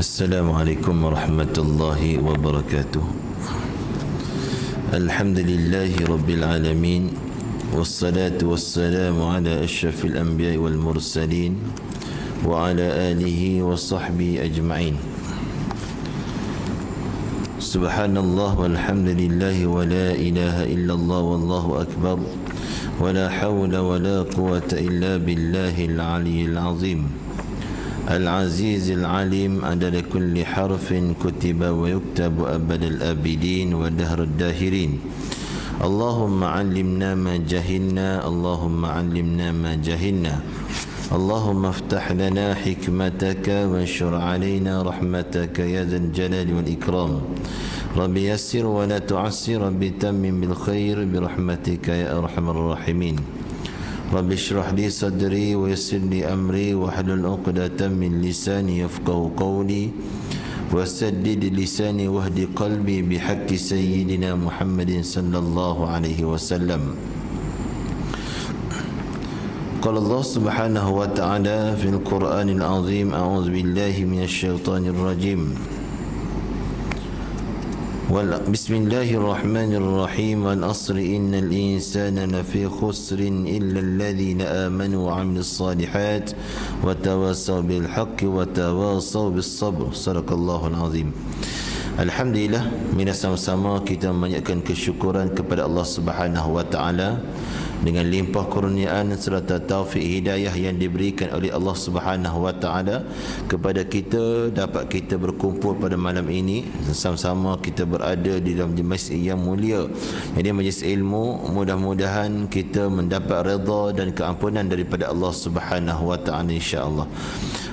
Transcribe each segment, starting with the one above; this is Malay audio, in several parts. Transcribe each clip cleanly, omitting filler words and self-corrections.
Assalamualaikum warahmatullahi wabarakatuh. Alhamdulillahi rabbil alamin. Wassalatu wassalamu ala asyrafil anbiya'i wal mursalin wa ala alihi wa sahbihi ajma'in. Subhanallah walhamdulillahi wa la ilaha illallah wallahu akbar wa la hawla wa la quwata illa billahil aliyyil azim. العزيز العليم عدد كل حرف كتب ويكتب أبد الآبدين ودهر الداهرين. اللهم علمنا ما جهلنا، اللهم علمنا ما جهلنا، اللهم افتح لنا حكمتك وانشر علينا رحمتك يا ذا الجلال والإكرام. رب يسر ولا تعسر، رب تمم بالخير برحمتك يا أرحم الراحمين. رب اشرح لي صدري ويسر لي أمري واحلل عقدة من لساني يفقهوا قولي وسدد لساني واهد قلبي بحق سيدنا محمد صلى الله عليه وسلم. قال الله سبحانه وتعالى في القرآن العظيم: أعوذ بالله من الشيطان الرجيم. بسم الله الرحمن الرحيم. والعصر إن الإنسان لفي خسر إلا الذين آمنوا وعملوا الصالحات وتواصوا بالحق وتواصوا بالصبر. صدق الله العظيم. Alhamdulillah, mina sama-sama kita menyatakan kesyukuran kepada Allah Subhanahu wa taala dengan limpah kurniaan serta taufik hidayah yang diberikan oleh Allah Subhanahu wa taala kepada kita, dapat kita berkumpul pada malam ini sama-sama kita berada di dalam majlis yang mulia, jadi majlis ilmu. Mudah-mudahan kita mendapat redha dan keampunan daripada Allah Subhanahu wa taala insya-Allah.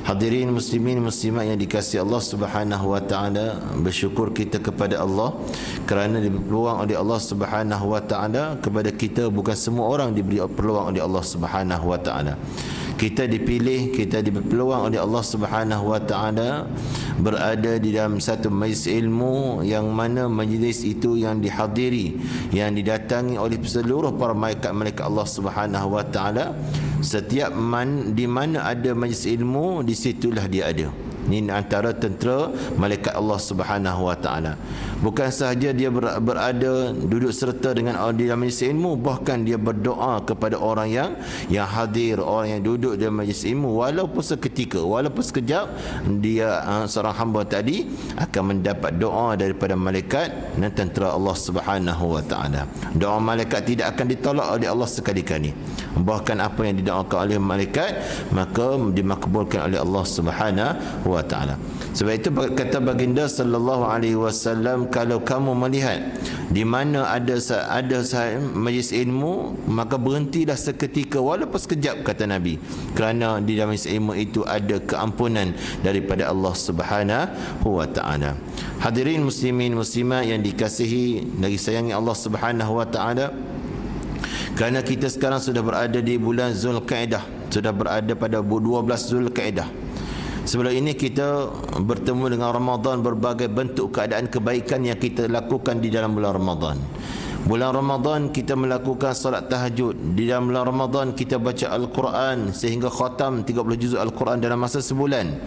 Hadirin muslimin muslimat yang dikasihi Allah Subhanahu wa taala, bersyukur kita kepada Allah kerana diberi peluang oleh Allah Subhanahu wa taala kepada kita. Bukan semua orang diberi peluang oleh Allah Subhanahu wa taala. Kita dipilih, kita diberi peluang oleh Allah Subhanahu wa taala berada di dalam satu majlis ilmu yang mana majlis itu yang dihadiri, yang didatangi oleh seluruh para malaikat-malaikat Allah Subhanahu wa taala. Setiap di mana ada majlis ilmu, di situlah dia ada. Ini antara tentera malaikat Allah Subhanahu wa taala. Bukan sahaja dia berada duduk serta dengan di dalam majlis ilmu, bahkan dia berdoa kepada orang yang hadir, orang yang duduk di majlis ilmu, walaupun seketika, walaupun sekejap, dia seorang hamba tadi akan mendapat doa daripada malaikat dan tentera Allah Subhanahu wa taala. Doa malaikat tidak akan ditolak oleh Allah sekali-kali. Bahkan apa yang didoakan oleh malaikat maka dimakbulkan oleh Allah Subhanahu wa taala. Sebab itu kata baginda sallallahu alaihi wasallam, kalau kamu melihat di mana ada majlis ilmu, maka berhentilah seketika walaupun sekejap, kata Nabi, kerana di dalam majlis ilmu itu ada keampunan daripada Allah Subhanahu wa taala. Hadirin muslimin muslimat yang dikasihi lagi sayangi Allah Subhanahu wa taala, kerana kita sekarang sudah berada di bulan Zulkaidah, sudah berada pada 12 Zulkaidah. Sebelum ini kita bertemu dengan Ramadan, berbagai bentuk keadaan kebaikan yang kita lakukan di dalam bulan Ramadan. Bulan Ramadan kita melakukan salat tahajud. Di dalam bulan Ramadan kita baca Al-Quran sehingga khatam 30 juzuk Al-Quran dalam masa sebulan.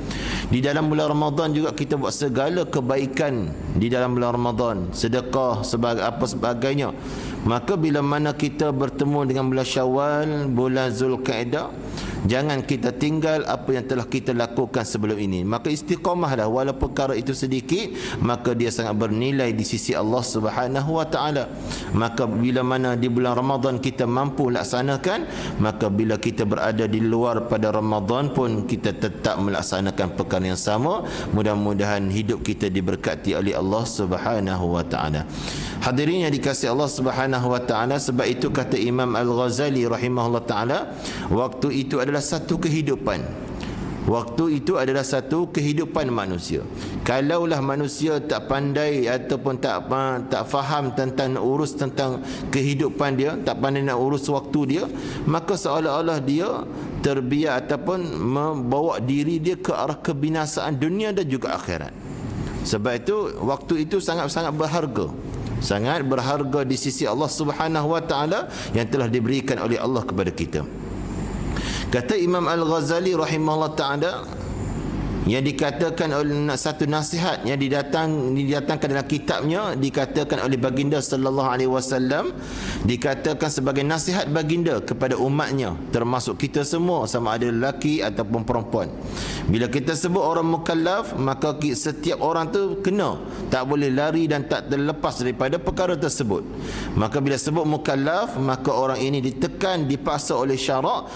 Di dalam bulan Ramadan juga kita buat segala kebaikan di dalam bulan Ramadan, sedekah, sebagainya. Maka bila mana kita bertemu dengan bulan Syawal, bulan Zulkaidah, jangan kita tinggal apa yang telah kita lakukan sebelum ini. Maka istiqamahlah, walaupun perkara itu sedikit, maka dia sangat bernilai di sisi Allah Subhanahu wa taala. Maka bila mana di bulan Ramadan kita mampu laksanakan, maka bila kita berada di luar pada Ramadan pun kita tetap melaksanakan perkara yang sama. Mudah-mudahan hidup kita diberkati oleh Allah Subhanahu wa taala. Hadirin yang dikasihi Allah Subhanahu wa taala, sebab itu kata Imam Al-Ghazali rahimahullah taala, waktu itu adalah satu kehidupan. Waktu itu adalah satu kehidupan manusia. Kalaulah manusia tak pandai ataupun tak faham tentang urus tentang kehidupan dia, tak pandai nak urus waktu dia, maka seolah-olah dia terbiar ataupun membawa diri dia ke arah kebinasaan dunia dan juga akhirat. Sebab itu waktu itu sangat-sangat berharga, sangat berharga di sisi Allah Subhanahu wa taala yang telah diberikan oleh Allah kepada kita. Kata Imam Al-Ghazali rahimahullah taala, yang dikatakan oleh satu nasihat yang didatangkan dalam kitabnya, dikatakan oleh baginda sallallahu alaihi wasallam, dikatakan sebagai nasihat baginda kepada umatnya, termasuk kita semua, sama ada lelaki ataupun perempuan. Bila kita sebut orang mukallaf, maka setiap orang tu kena, tak boleh lari dan tak terlepas daripada perkara tersebut. Maka bila sebut mukallaf, maka orang ini ditekan, dipaksa oleh syarak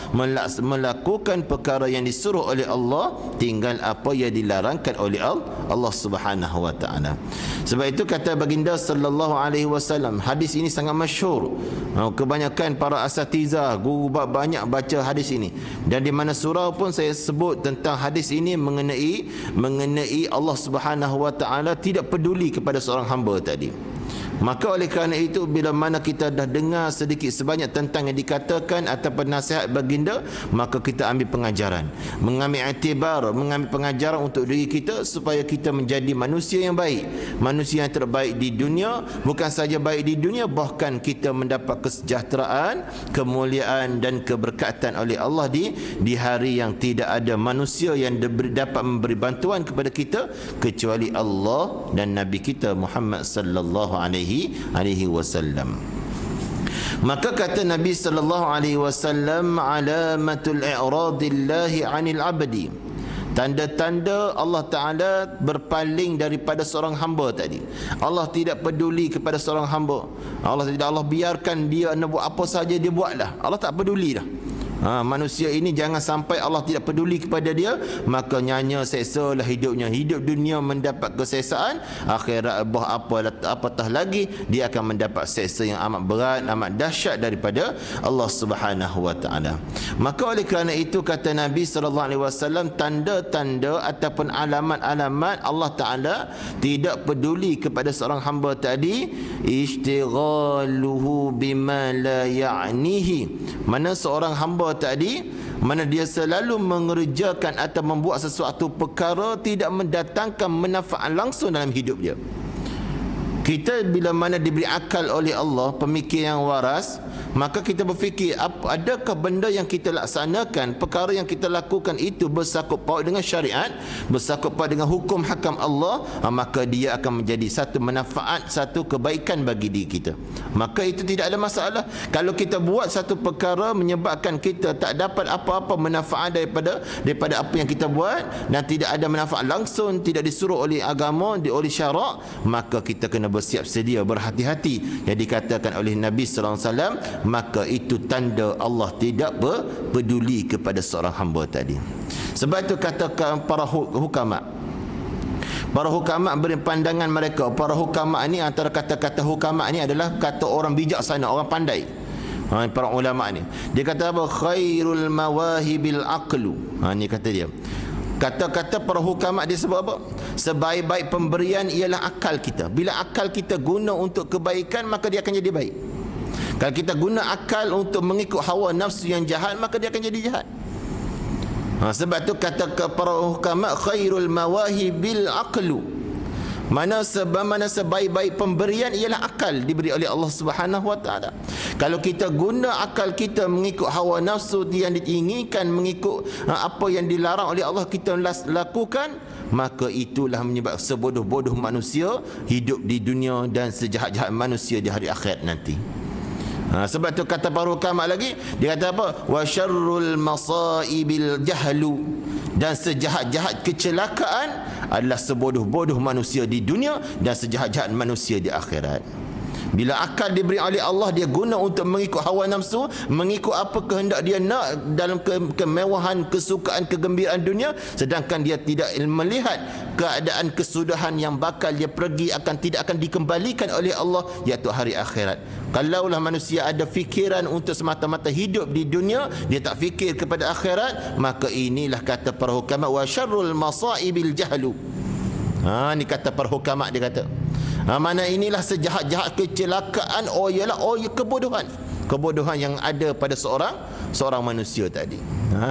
melakukan perkara yang disuruh oleh Allah, tinggal apa yang dilarangkan oleh Allah Subhanahu wa taala. Sebab itu kata baginda sallallahu alaihi wasallam, hadis ini sangat masyhur. Kebanyakan para asatizah, guru banyak baca hadis ini. Dan di mana surau pun saya sebut tentang hadis ini mengenai Allah Subhanahu wa taala tidak peduli kepada seorang hamba tadi. Maka oleh kerana itu, bila mana kita dah dengar sedikit sebanyak tentang yang dikatakan ataupun nasihat baginda, maka kita ambil pengajaran, mengambil iktibar, mengambil pengajaran untuk diri kita supaya kita menjadi manusia yang baik, manusia yang terbaik di dunia. Bukan saja baik di dunia, bahkan kita mendapat kesejahteraan, kemuliaan dan keberkatan oleh Allah di hari yang tidak ada manusia yang dapat memberi bantuan kepada kita kecuali Allah dan Nabi kita Muhammad sallallahu alaihi wasallam. Maka kata Nabi sallallahu alaihi wasallam, alamatul i'radillahi 'anil 'abdi, tanda-tanda Allah Ta'ala berpaling daripada seorang hamba tadi. Allah tidak peduli kepada seorang hamba. Allah biarkan dia nak buat apa saja dia buatlah. Allah tak peduli dah. Manusia ini jangan sampai Allah tidak peduli kepada dia, maka nyanya seksalah hidupnya. Hidup dunia mendapat kesesaan, akhirat apatah lagi dia akan mendapat seksa yang amat berat, amat dahsyat daripada Allah Subhanahu wa taala. Maka oleh kerana itu kata Nabi sallallahu alaihi wasallam, tanda-tanda ataupun alamat-alamat Allah Taala tidak peduli kepada seorang hamba tadi, ishtighaluhu bima la ya'nihi, mana seorang hamba tadi, mana dia selalu mengerjakan atau membuat sesuatu perkara tidak mendatangkan manfaat langsung dalam hidup dia. Kita bila mana diberi akal oleh Allah, pemikir yang waras, maka kita berfikir, adakah benda yang kita laksanakan, perkara yang kita lakukan itu bersangkut paut dengan syariat, bersangkut paut dengan hukum hakam Allah, maka dia akan menjadi satu manfaat, satu kebaikan bagi diri kita. Maka itu tidak ada masalah. Kalau kita buat satu perkara menyebabkan kita tak dapat apa-apa manfaat daripada apa yang kita buat, dan tidak ada manfaat langsung, tidak disuruh oleh agama, oleh syarak, maka kita kena bersiap sedia, berhati-hati. Yang dikatakan oleh Nabi sallallahu alaihi wasallam, maka itu tanda Allah tidak peduli kepada seorang hamba tadi. Sebab itu katakan para hukama, beri pandangan mereka. Para hukama ni, antara kata-kata hukama ni adalah kata orang bijaksana, orang pandai. Para ulama ni, dia kata apa? Khairul mawahibil aqlu. Ni kata dia. Kata-kata para hukama dia sebut apa? Sebaik-baik pemberian ialah akal kita. Bila akal kita guna untuk kebaikan, maka dia akan jadi baik. Kalau kita guna akal untuk mengikut hawa nafsu yang jahat, maka dia akan jadi jahat. Sebab tu kata para hukama, khairul mawahibil aqlu, mana sebaik-baik pemberian ialah akal diberi oleh Allah Subhanahu wa taala. Kalau kita guna akal kita mengikut hawa nafsu yang diinginkan, mengikut apa yang dilarang oleh Allah kita lakukan, maka itulah menyebabkan sebodoh-bodoh manusia hidup di dunia dan sejahat-jahat manusia di hari akhirat nanti. Sebab tu kata para ulama lagi, dia kata apa? Wa syarrul masaibil jahlu, dan sejahat-jahat kecelakaan adalah sebodoh-bodoh manusia di dunia dan sejahat-jahat manusia di akhirat. Bila akal diberi oleh Allah, dia guna untuk mengikut hawa nafsu, mengikut apa kehendak dia nak dalam kemewahan, kesukaan, kegembiraan dunia, sedangkan dia tidak melihat keadaan kesudahan yang bakal dia pergi tidak akan dikembalikan oleh Allah, iaitu hari akhirat. Kalaulah manusia ada fikiran untuk semata-mata hidup di dunia, dia tak fikir kepada akhirat, maka inilah kata para hukama, wa syarrul masaibil jahlu. Ni kata para hukama, dia kata mana inilah sejahat-jahat kecelakaan, ialah kebodohan yang ada pada seorang manusia tadi.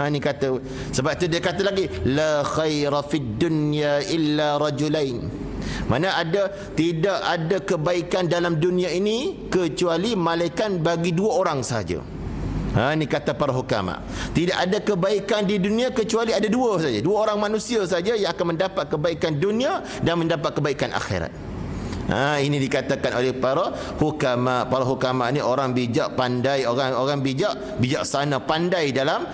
Ni kata, sebab tu dia kata lagi, la khaira fid dunya illa rajulain, mana tidak ada kebaikan dalam dunia ini kecuali malaikat bagi dua orang saja. Ini kata para hukama. Tidak ada kebaikan di dunia kecuali ada dua saja. Dua orang manusia saja yang akan mendapat kebaikan dunia dan mendapat kebaikan akhirat. Ini dikatakan oleh para hukama. Para hukama ni orang bijak, pandai, orang bijak, bijaksana, pandai dalam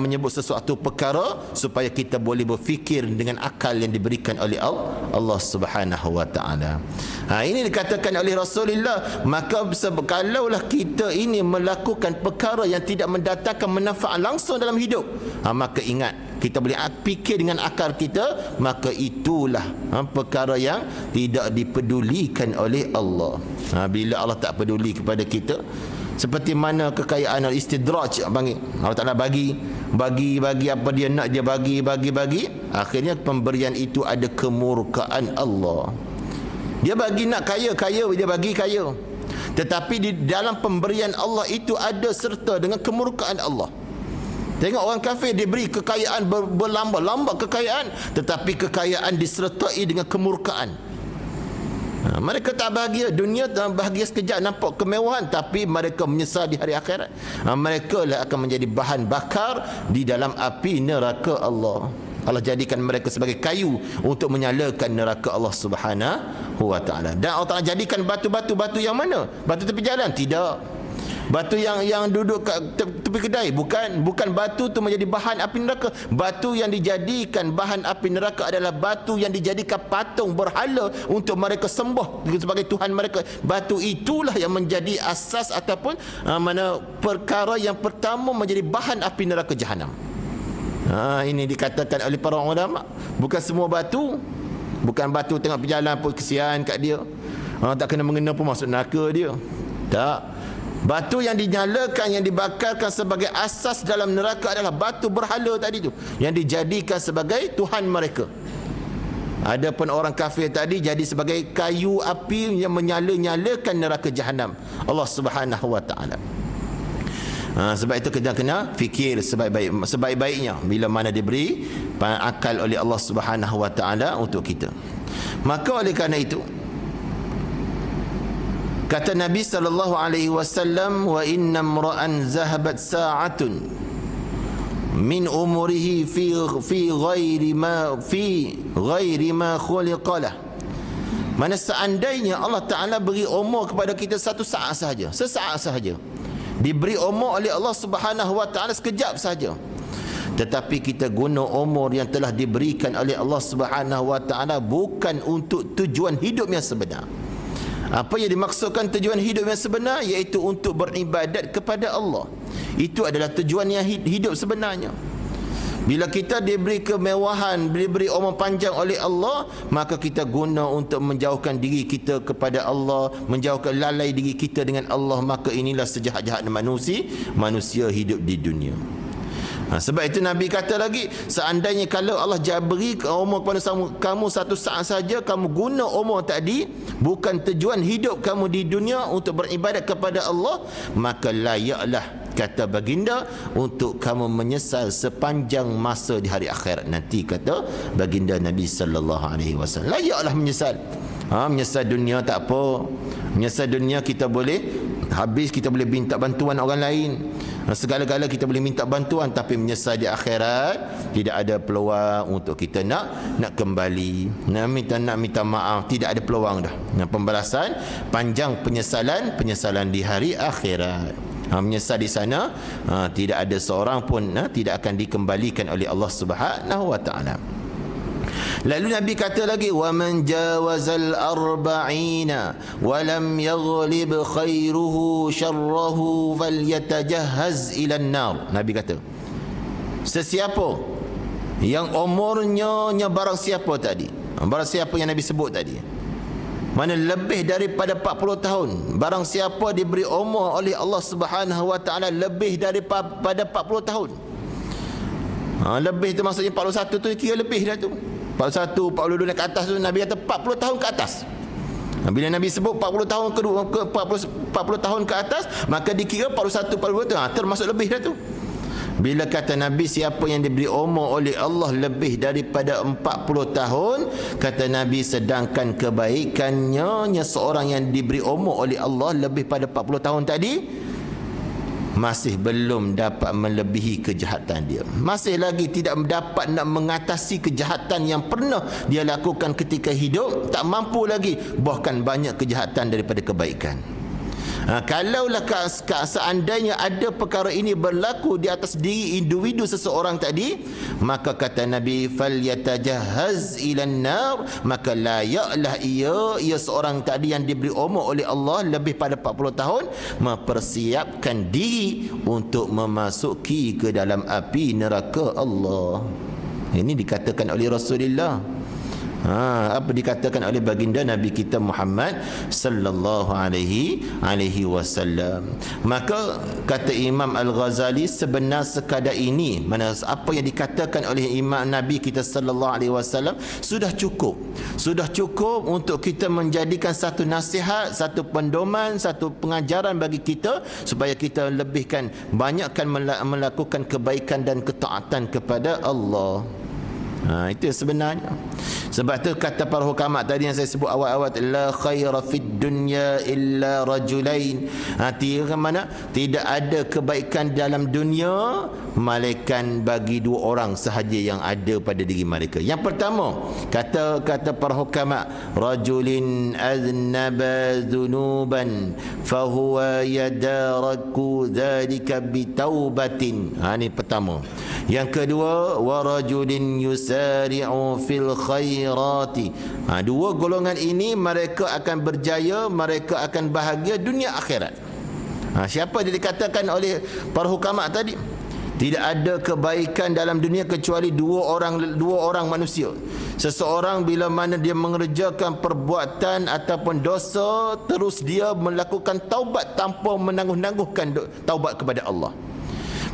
menyebut sesuatu perkara supaya kita boleh berfikir dengan akal yang diberikan oleh Allah Subhanahu wa taala. Ini dikatakan oleh Rasulullah, maka kalaulah kita ini melakukan perkara yang tidak mendatangkan manfaat langsung dalam hidup, maka ingat, kita boleh fikir dengan akal kita, maka itulah perkara yang tidak dipedulikan oleh Allah. Bila Allah tak peduli kepada kita, seperti mana kekayaan istidraj panggil, Allah Taala bagi apa dia nak, dia bagi, akhirnya pemberian itu ada kemurkaan Allah. Dia bagi nak kaya, dia bagi kaya, tetapi di dalam pemberian Allah itu ada serta dengan kemurkaan Allah. Tengok orang kafir diberi kekayaan berlambak kekayaan, tetapi kekayaan disertai dengan kemurkaan. Mereka tak bahagia dunia, bahagia sekejap, nampak kemewahan, tapi mereka menyesal di hari akhirat. Mereka lah akan menjadi bahan bakar di dalam api neraka Allah. Allah jadikan mereka sebagai kayu untuk menyalakan neraka Allah Subhanahu wa taala. Dan Allah Taala jadikan batu yang mana? Batu tepi jalan? Tidak. Batu yang duduk kat tepi kedai, bukan batu tu menjadi bahan api neraka. Batu yang dijadikan bahan api neraka adalah batu yang dijadikan patung berhala untuk mereka sembah sebagai Tuhan mereka. Batu itulah yang menjadi asas ataupun perkara yang pertama menjadi bahan api neraka Jahanam. Ini dikatakan oleh para ulama, bukan semua batu, bukan batu tengah berjalan pun kesian kat dia, tak kena mengena pun masuk neraka dia. Tak. Batu yang dinyalakan, yang dibakarkan sebagai asas dalam neraka adalah batu berhala tadi tu, yang dijadikan sebagai Tuhan mereka. Adapun orang kafir tadi jadi sebagai kayu api yang menyala-nyalakan neraka Jahanam Allah Subhanahu wa taala. Sebab itu kita kena fikir sebaik-baiknya bila mana diberi akal oleh Allah Subhanahu wa taala untuk kita. Maka oleh kerana itu, kata Nabi sallallahu alaihi wasallam, wa inna imra'an zahabat sa'atun min umrihi fi ghairi ma khuliqalah. Mana seandainya Allah Taala beri umur kepada kita satu saat sahaja, sesaat sahaja, diberi umur oleh Allah Subhanahu wa taala sekejap sahaja, tetapi kita guna umur yang telah diberikan oleh Allah Subhanahu wa taala bukan untuk tujuan hidup yang sebenar. Apa yang dimaksudkan tujuan hidup yang sebenar? Iaitu untuk beribadat kepada Allah. Itu adalah tujuan yang hidup sebenarnya. Bila kita diberi kemewahan, diberi umur panjang oleh Allah, maka kita guna untuk menjauhkan diri kita kepada Allah, menjauhkan lalai diri kita dengan Allah. Maka inilah sejahat-jahatnya manusia hidup di dunia. Sebab itu Nabi kata lagi, seandainya kalau Allah beri umur kepada kamu satu saat saja, kamu guna umur tadi bukan tujuan hidup kamu di dunia untuk beribadat kepada Allah, maka layaklah, kata baginda, untuk kamu menyesal sepanjang masa di hari akhirat nanti, kata baginda Nabi sallallahu alaihi wasallam. Layaklah menyesal. Menyesal dunia tak apa. Menyesal dunia kita boleh habis, kita boleh minta bantuan orang lain, segala-gala kita boleh minta bantuan, tapi menyesal di akhirat tidak ada peluang untuk kita nak kembali, nak minta maaf, tidak ada peluang dah. Pembalasan panjang penyesalan di hari akhirat. Menyesal di sana, tidak ada seorang pun tidak akan dikembalikan oleh Allah Subhanahu wa taala. Lalu Nabi kata lagi, wa man jawazal arba'ina wa lam yaghlib khairuhu syarrahu falyatajahhaz ila an-nar. Nabi kata, sesiapa yang umurnya barang siapa tadi, barang siapa yang Nabi sebut tadi, mana lebih daripada 40 tahun, barang siapa diberi umur oleh Allah Subhanahu wa taala lebih daripada 40 tahun. Lebih tu maksudnya 41 tu kira lebih dah tu. 41, 42 ke atas tu, Nabi kata 40 tahun ke atas. Bila Nabi sebut 40 tahun ke 40 tahun ke atas, maka dikira 41, 42 tu termasuk lebih dah tu. Bila kata Nabi, siapa yang diberi umur oleh Allah lebih daripada 40 tahun, kata Nabi, sedangkan kebaikannya seorang yang diberi umur oleh Allah lebih pada 40 tahun tadi, masih belum dapat melebihi kejahatan dia. Masih lagi tidak dapat nak mengatasi kejahatan yang pernah dia lakukan ketika hidup, tak mampu lagi, bahkan banyak kejahatan daripada kebaikan. Kalaulah seandainya ada perkara ini berlaku di atas diri individu seseorang tadi, maka kata Nabi, falyatajahhaz ilan nar, maka layaklah ia seorang tadi yang diberi umur oleh Allah lebih pada 40 tahun mempersiapkan diri untuk memasuki ke dalam api neraka Allah. Ini dikatakan oleh Rasulullah. Apa dikatakan oleh baginda Nabi kita Muhammad sallallahu alaihi wasallam. Maka kata Imam Al-Ghazali, sebenar sekadar ini, mana apa yang dikatakan oleh Imam Nabi kita sallallahu alaihi wasallam sudah cukup. Sudah cukup untuk kita menjadikan satu nasihat, satu pendoman, satu pengajaran bagi kita supaya kita lebihkan, banyakkan melakukan kebaikan dan ketaatan kepada Allah. Itu sebenarnya. Sebab tu kata para hukama tadi yang saya sebut awal-awal, la khaira fid dunya illa rajulain. Artinya mana? Tidak ada kebaikan dalam dunia melainkan bagi dua orang sahaja yang ada pada diri mereka. Yang pertama, kata para hukama, rajulin aznaba dhunuban fahuwa yadaraku dzalika bitaubatin. Ini pertama. Yang kedua, wa rajulin yusari'u fil khairati. Dua golongan ini mereka akan berjaya, mereka akan bahagia dunia akhirat. Siapa yang dikatakan oleh para hukama tadi? Tidak ada kebaikan dalam dunia kecuali dua orang manusia. Seseorang bila mana dia mengerjakan perbuatan ataupun dosa, terus dia melakukan taubat tanpa menangguh-nangguhkan taubat kepada Allah.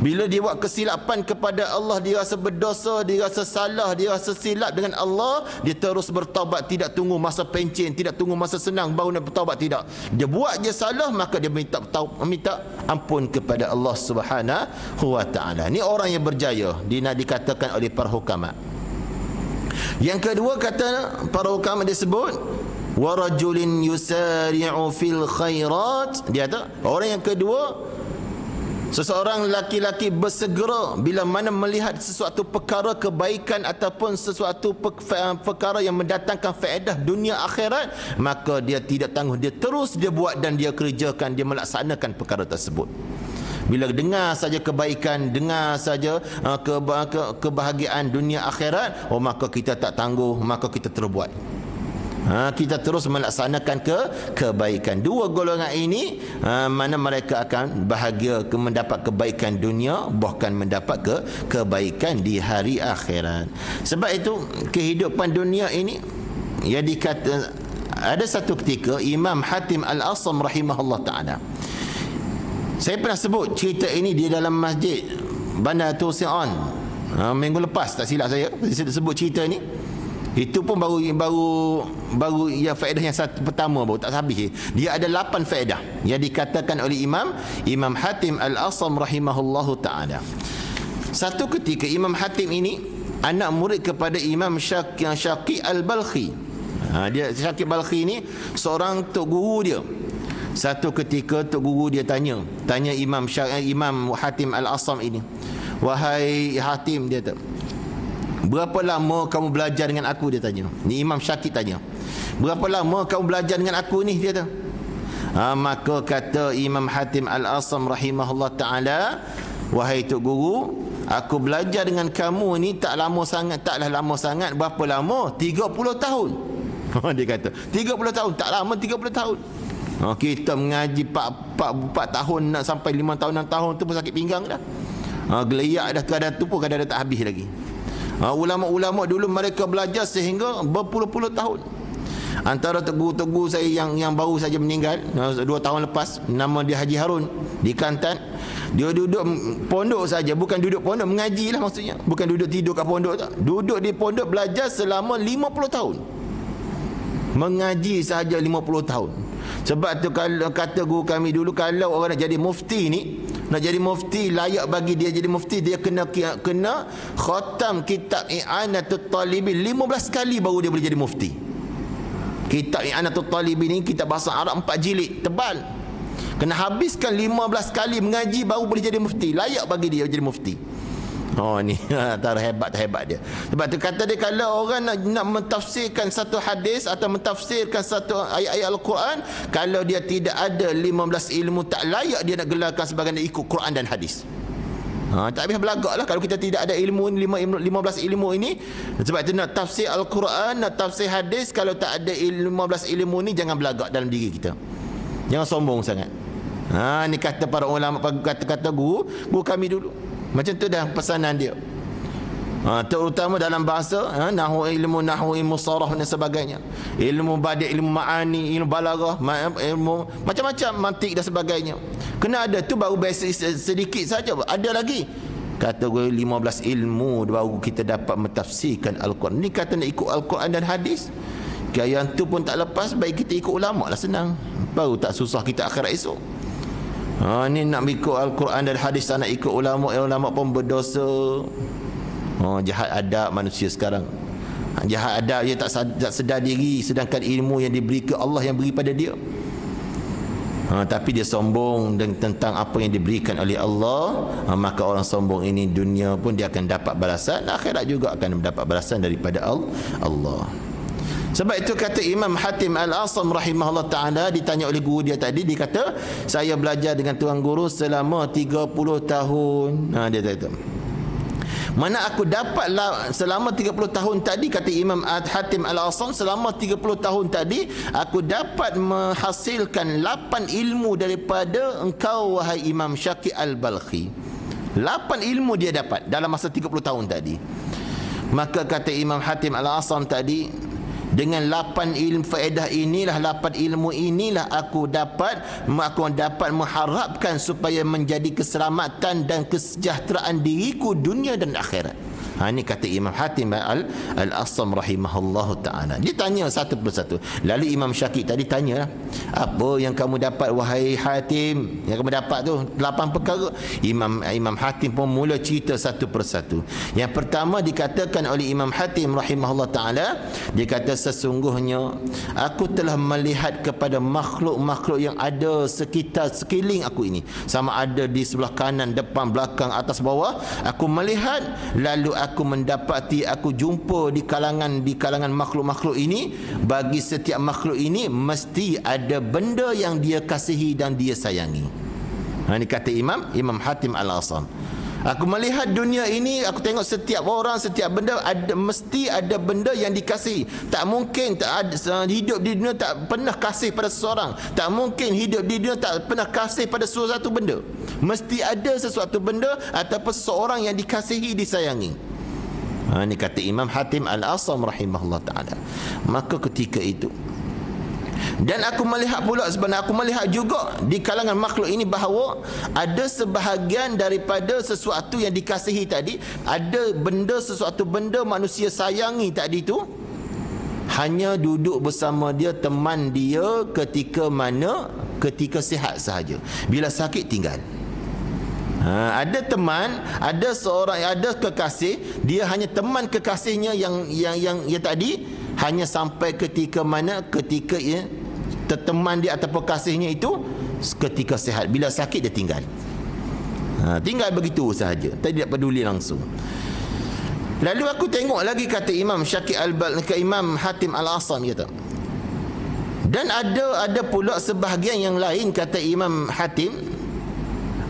Bila dia buat kesilapan kepada Allah, dia rasa berdosa, dia rasa salah, dia rasa silap dengan Allah, dia terus bertaubat, tidak tunggu masa pencen, tidak tunggu masa senang baru nak bertaubat, tidak. Dia buat je salah, maka dia minta ampun kepada Allah Subhanahu wa taala. Ni orang yang berjaya, dikatakan oleh para hukama. Yang kedua kata para hukama disebut wa rajulin yusari'u fil khairat. Dia kata orang yang kedua, seseorang laki-laki bersegera bila mana melihat sesuatu perkara kebaikan ataupun sesuatu perkara yang mendatangkan faedah dunia akhirat, maka dia tidak tangguh, dia terus dia buat dan dia kerjakan, dia melaksanakan perkara tersebut. Bila dengar saja kebaikan, dengar saja kebahagiaan dunia akhirat, maka kita tak tangguh, maka kita terbuat. Kita terus melaksanakan kebaikan. Dua golongan ini mana mereka akan bahagia, mendapat kebaikan dunia, bahkan mendapat kebaikan di hari akhirat. Sebab itu kehidupan dunia ini, ya dikata, ada satu ketika Imam Hatim Al-Asam rahimahullah ta'ala, saya pernah sebut cerita ini di dalam masjid Bandar Tusi'an minggu lepas, tak silap saya sebut cerita ini. Itu pun baru ya faedah yang satu pertama, baru tak habis. Dia ada 8 faedah yang dikatakan oleh Imam Hatim Al-Asam rahimahullahu taala. Satu ketika Imam Hatim ini anak murid kepada Imam Syaqi Al-Balkhi. Dia Syaqi Al-Balkhi ini seorang tok guru dia. Satu ketika tok guru dia tanya Imam Hatim Al-Asam ini, wahai Hatim, dia kata, berapa lama kamu belajar dengan aku? Dia tanya. Ni Imam Syaqi tanya, berapa lama kamu belajar dengan aku ni? Dia kata. Maka kata Imam Hatim Al-Asam rahimahullah ta'ala, wahai tok guru, aku belajar dengan kamu ni taklah lama sangat. Berapa lama? 30 tahun. Dia kata 30 tahun, tak lama 30 tahun. Kita mengaji 4 tahun nak sampai 5 tahun 6 tahun tu pun sakit pinggang dah. Geliat dah, kadang tu pun kadang tak habis lagi. Ulama-ulama dulu mereka belajar sehingga berpuluh-puluh tahun. Antara tegur-tegur saya yang baru saja meninggal 2 tahun lepas, nama dia Haji Harun di Kelantan. Dia duduk pondok saja, bukan duduk pondok mengaji lah maksudnya, bukan duduk tidur kat pondok tak. Duduk di pondok belajar selama 50 tahun. Mengaji sahaja 50 tahun. Sebab tu kalau kata guru kami dulu, kalau orang nak jadi mufti ni, nak jadi mufti, layak bagi dia jadi mufti, dia kena khatam kitab I'anatul Talibin 15 kali baru dia boleh jadi mufti. Kitab I'anatul Talibin ni kitab bahasa Arab 4 jilid, tebal. Kena habiskan 15 kali mengaji baru boleh jadi mufti. Layak bagi dia jadi mufti. Oh ni tak hebat dia. Sebab tu kata dia, kalau orang nak mentafsirkan satu hadis atau mentafsirkan satu ayat-ayat Al-Quran, kalau dia tidak ada 15 ilmu, tak layak dia nak gelarkan sebagai nak ikut Quran dan hadis. Tak habis belagak lah kalau kita tidak ada ilmu 15 ilmu ini. Sebab itu nak tafsir Al-Quran, nak tafsir hadis, kalau tak ada 15 ilmu ni, jangan belagak dalam diri kita. Jangan sombong sangat. Ni kata para ulama, kata guru kami dulu. Macam tu dah pesanan dia. Terutama dalam bahasa, ilmu nahwu, ilmu saraf dan sebagainya. Ilmu badi', ilmu ma'ani, ilmu balaghah, ilmu macam-macam, mantik dan sebagainya. Kena ada tu, baru basic sedikit saja. Ada lagi. Kata gue 15 ilmu baru kita dapat mentafsirkan Al-Quran. Ni kata nak ikut Al-Quran dan hadis. Yang tu pun tak lepas, baik kita ikut ulama lah, senang. Baru tak susah kita akhirat esok. Ni nak ikut Al-Quran dan hadis, tak nak ikut ulama. Ulama pun berdosa. Jahat adab manusia sekarang. Jahat adab, dia tak sedar diri, sedangkan ilmu yang diberi ke Allah yang beri pada dia. Tapi dia sombong tentang apa yang diberikan oleh Allah. Maka orang sombong ini, dunia pun dia akan dapat balasan, akhirat juga akan mendapat balasan daripada Allah. Sebab itu kata Imam Hatim Al-Asam rahimahullah ta'ala, ditanya oleh guru dia tadi, dia kata, saya belajar dengan tuan guru selama 30 tahun. Dia kata, mana aku dapatlah selama 30 tahun tadi, kata Imam Hatim Al-Asam, selama 30 tahun tadi aku dapat menghasilkan 8 ilmu daripada engkau wahai Imam Syakir Al-Balkhi. 8 ilmu dia dapat dalam masa 30 tahun tadi. Maka kata Imam Hatim Al-Asam tadi, dengan 8 ilmu faedah inilah, 8 ilmu inilah aku dapat mengharapkan supaya menjadi keselamatan dan kesejahteraan diriku dunia dan akhirat. Ini kata Imam Hatim Al-Asam rahimahullah ta'ala. Dia tanya satu persatu. Lalu Imam Syakir tadi tanya, apa yang kamu dapat wahai Hatim? Yang kamu dapat tu 8 perkara. Imam Hatim pun mula cerita satu persatu. Yang pertama dikatakan oleh Imam Hatim rahimahullah ta'ala, dia kata, sesungguhnya aku telah melihat kepada makhluk-makhluk yang ada sekitar sekeliling aku ini, sama ada di sebelah kanan, depan, belakang, atas, bawah. Aku melihat, lalu aku mendapati, aku jumpa di kalangan makhluk-makhluk ini, bagi setiap makhluk ini mesti ada benda yang dia kasihi dan dia sayangi. Ini kata Imam Hatim Al-Asam. Aku melihat dunia ini, aku tengok setiap orang, setiap benda mesti ada benda yang dikasihi. Tak mungkin hidup di dunia tak pernah kasih pada seseorang. Tak mungkin hidup di dunia tak pernah kasih pada sesuatu benda. Mesti ada sesuatu benda ataupun seseorang yang dikasihi, disayangi. Ini kata Imam Hatim Al-Asam rahimahullah ta'ala. Maka ketika itu, dan aku melihat pula, sebenarnya aku melihat juga di kalangan makhluk ini bahawa ada sebahagian daripada sesuatu yang dikasihi tadi, ada benda, sesuatu benda manusia sayangi tadi tu, hanya duduk bersama dia, teman dia ketika sihat sahaja. Bila sakit tinggal. Ada teman, ada seorang, ada kekasih, dia hanya teman kekasihnya yang tadi, hanya sampai ketika mana, ketika teman dia ataupun kasihnya itu ketika sihat. Bila sakit dia tinggal. Tinggal begitu sahaja, tidak peduli langsung. Lalu aku tengok lagi, kata Imam Syakir Imam Hatim Al-Asam, kata, dan ada pula sebahagian yang lain, kata Imam Hatim,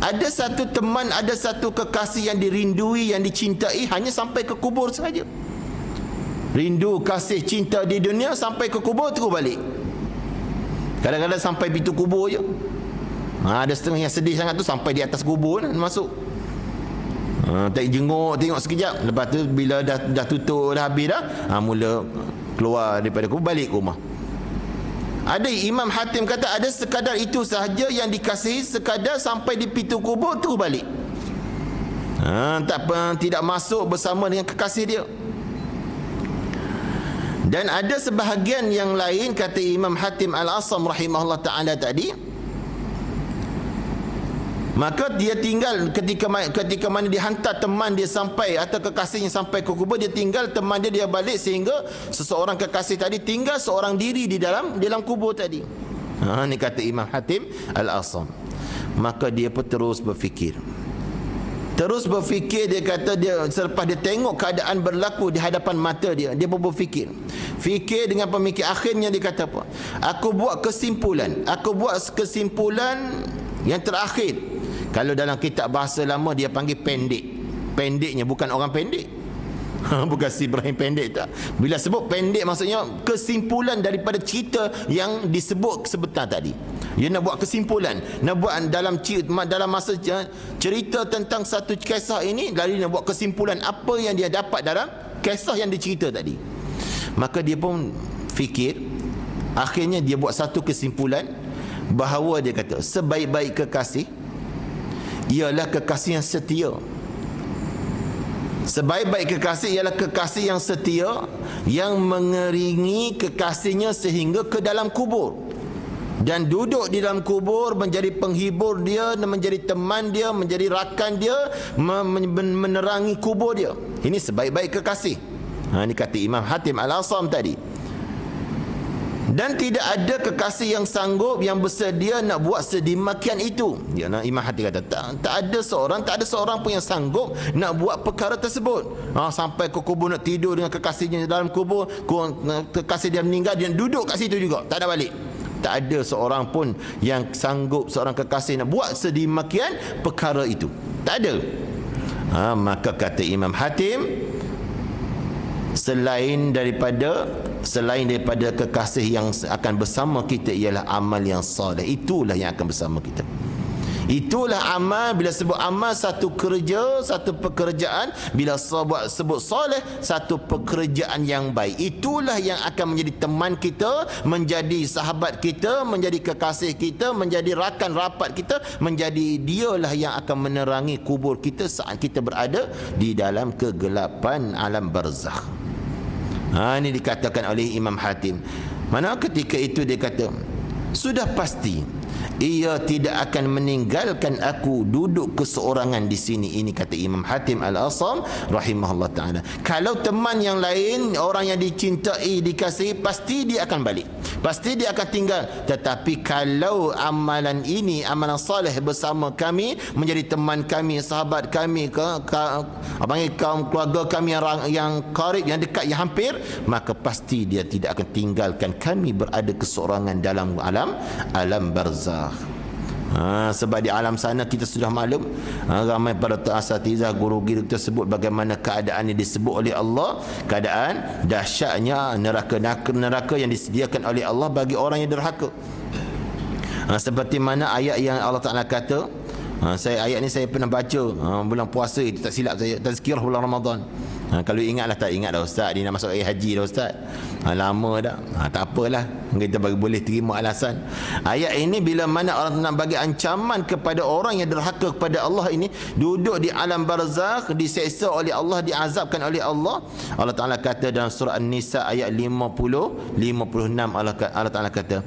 ada satu teman, ada satu kekasih yang dirindui, yang dicintai, hanya sampai ke kubur saja. Rindu, kasih, cinta di dunia, sampai ke kubur terus balik. Kadang-kadang sampai pintu kubur je. Ada setengah yang sedih sangat tu, sampai di atas kubur masuk. Tak jenguk, tengok sekejap. Lepas tu bila dah tutup, dah habis dah, mula keluar daripada kubur, balik ke rumah. Ada Imam Hatim kata, ada sekadar itu sahaja yang dikasihi, sekadar sampai di pintu kubur terus balik. Tidak masuk bersama dengan kekasih dia. Dan ada sebahagian yang lain, kata Imam Hatim Al-Asam rahimahullah ta'ala tadi, maka dia tinggal ketika mana dihantar teman dia sampai, atau kekasihnya sampai ke kubur, dia tinggal, teman dia balik, sehingga seseorang kekasih tadi tinggal seorang diri di dalam kubur tadi. Ni kata Imam Hatim Al-Asam. Maka dia pun terus berfikir. Dia kata, dia selepas dia tengok keadaan berlaku di hadapan mata dia pun berfikir. Fikir dengan pemikir, akhirnya dia kata apa? Aku buat kesimpulan yang terakhir. Kalau dalam kitab bahasa lama dia panggil pendek. Pendeknya bukan orang pendek. Bukan si Ibrahim pendek tak. Bila sebut pendek maksudnya kesimpulan daripada cerita yang disebut sebentar tadi. Dia nak buat kesimpulan, nak buat dalam masa cerita tentang satu kisah ini, lalu nak buat kesimpulan apa yang dia dapat dalam kisah yang dicerita tadi. Maka dia pun fikir, akhirnya dia buat satu kesimpulan bahawa dia kata sebaik-baik kekasih ialah kekasih yang setia. Sebaik-baik kekasih ialah kekasih yang setia, yang mengeringi kekasihnya sehingga ke dalam kubur, dan duduk di dalam kubur menjadi penghibur dia, menjadi teman dia, menjadi rakan dia, menerangi kubur dia. Ini sebaik-baik kekasih. Ini kata Imam Hatim Al-Asam tadi. Dan tidak ada kekasih yang sanggup, yang bersedia nak buat sedemikian itu. Imam Hatim kata tak ada seorang pun yang sanggup nak buat perkara tersebut. Sampai ke kubur nak tidur dengan kekasihnya dalam kubur, kekasih dia meninggal, dia duduk kat situ juga, tak ada balik. Tak ada seorang pun yang sanggup, seorang kekasih nak buat sedemikian perkara itu. Tak ada. Maka kata Imam Hatim, selain daripada kekasih yang akan bersama kita ialah amal yang saleh. Itulah yang akan bersama kita. Itulah amal. Bila sebut amal, satu kerja, satu pekerjaan. Bila sebut soleh, satu pekerjaan yang baik. Itulah yang akan menjadi teman kita, menjadi sahabat kita, menjadi kekasih kita, menjadi rakan rapat kita, menjadi dialah yang akan menerangi kubur kita saat kita berada di dalam kegelapan alam barzakh. Ini dikatakan oleh Imam Hatim. Mana ketika itu dia kata, sudah pasti ia tidak akan meninggalkan aku duduk keseorangan di sini. Ini kata Imam Hatim Al-Asam rahimahullah ta'ala. Kalau teman yang lain, orang yang dicintai, dikasihi, pasti dia akan balik, pasti dia akan tinggal. Tetapi kalau amalan ini, amalan saleh bersama kami, menjadi teman kami, sahabat kami, kaum keluarga kami yang qarib, yang dekat, yang hampir, maka pasti dia tidak akan tinggalkan kami berada keseorangan dalam alam barzakh. Sebab di alam sana kita sudah maklum, ramai para asatizah, guru-guru kita sebut bagaimana keadaan ini disebut oleh Allah, keadaan dahsyatnya neraka yang disediakan oleh Allah bagi orang yang derhaka. Seperti mana ayat yang Allah Ta'ala kata, ayat ni saya pernah baca bulan puasa itu, tak silap saya, tazkirah bulan Ramadan. Kalau ingatlah, tak ingat dah ustaz, dia nak masuk air haji dah ustaz, lama dah. Tak apalah, kita boleh terima alasan. Ayat ini bila mana orang nak bagi ancaman kepada orang yang derhaka kepada Allah ini, duduk di alam barzakh, diseksa oleh Allah, diazabkan oleh Allah. Allah Ta'ala kata dalam surah An-Nisa ayat 50-56, Allah Ta'ala kata,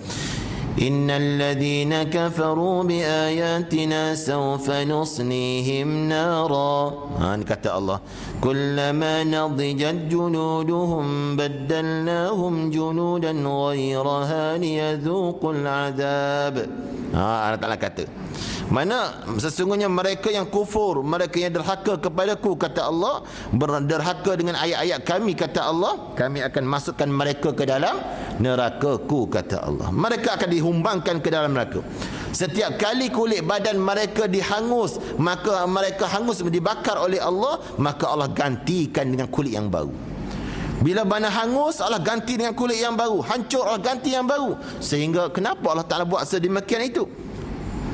Innal ladhina kafaru bi ayatina sawfa nusnihim nara. Ini kata Allah, kullama nadijat junuduhum baddalnahum junudan ghayraha liyadhuqul adab. Allah Ta'ala kata, mana sesungguhnya mereka yang kufur, mereka yang derhaka kepadaku, kata Allah, berderhaka dengan ayat-ayat kami, kata Allah, kami akan masukkan mereka ke dalam neraka-Ku, kata Allah. Mereka akan dihumbangkan ke dalam neraka. Setiap kali kulit badan mereka dihangus, maka mereka hangus, dibakar oleh Allah, maka Allah gantikan dengan kulit yang baru. Bila mana hangus, Allah ganti dengan kulit yang baru. Hancur, Allah ganti yang baru. Sehingga kenapa Allah Ta'ala buat sedemikian itu?